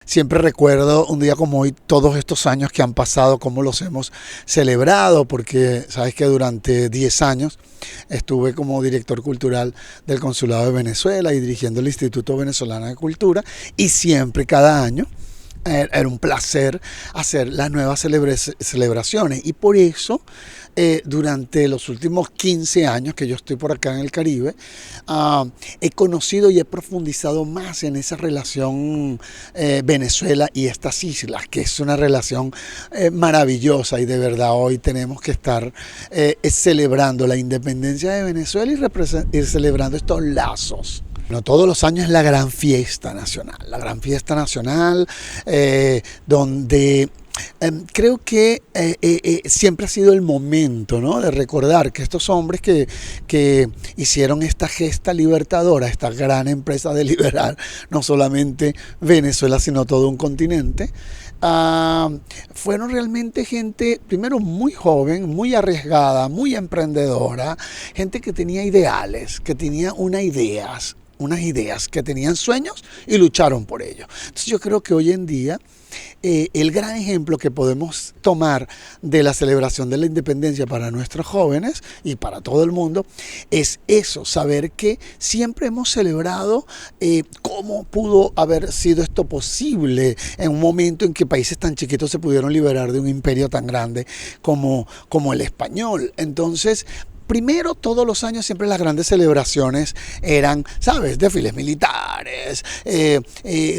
siempre recuerdo un día como hoy, todos estos años que han pasado, cómo los hemos celebrado, porque sabes que durante 10 años estuve como director cultural del Consulado de Venezuela y dirigiendo el Instituto Venezolano de Cultura, y siempre, cada año, era un placer hacer las nuevas celebraciones, y por eso durante los últimos 15 años que yo estoy por acá en el Caribe, he conocido y he profundizado más en esa relación Venezuela y estas islas, que es una relación maravillosa, y de verdad hoy tenemos que estar celebrando la independencia de Venezuela y celebrando estos lazos. No, todos los años es la gran fiesta nacional, donde creo que siempre ha sido el momento, ¿no?, de recordar que estos hombres que hicieron esta gesta libertadora, esta gran empresa de liberar no solamente Venezuela, sino todo un continente, fueron realmente gente, primero, muy joven, muy arriesgada, muy emprendedora, gente que tenía ideales, que tenía unas ideas, que tenían sueños y lucharon por ello. Entonces yo creo que hoy en día el gran ejemplo que podemos tomar de la celebración de la independencia para nuestros jóvenes y para todo el mundo es eso, saber que siempre hemos celebrado cómo pudo haber sido esto posible en un momento en que países tan chiquitos se pudieron liberar de un imperio tan grande como el español. Entonces, primero, todos los años siempre las grandes celebraciones eran, ¿sabes?, desfiles militares,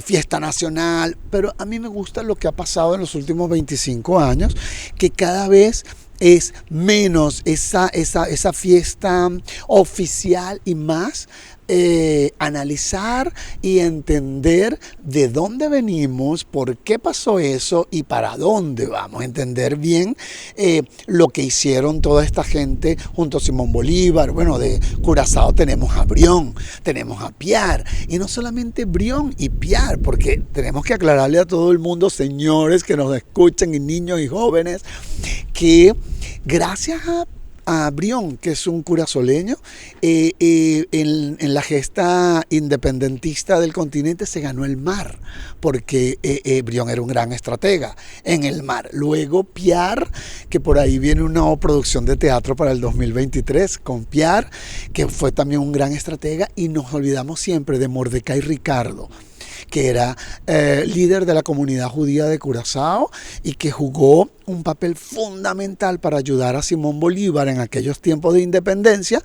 fiesta nacional, pero a mí me gusta lo que ha pasado en los últimos 25 años, que cada vez es menos esa fiesta oficial y más analizar y entender de dónde venimos, por qué pasó eso y para dónde vamos. Entender bien lo que hicieron toda esta gente junto a Simón Bolívar. Bueno, de Curazao tenemos a Brión, tenemos a Piar, y no solamente Brión y Piar, porque tenemos que aclararle a todo el mundo, señores que nos escuchan, y niños y jóvenes, que gracias a Brión, que es un curazoleño, en la gesta independentista del continente se ganó el mar, porque Brión era un gran estratega en el mar. Luego Piar, que por ahí viene una nueva producción de teatro para el 2023 con Piar, que fue también un gran estratega, y nos olvidamos siempre de Mordecai Ricardo, que era líder de la comunidad judía de Curazao y que jugó un papel fundamental para ayudar a Simón Bolívar en aquellos tiempos de independencia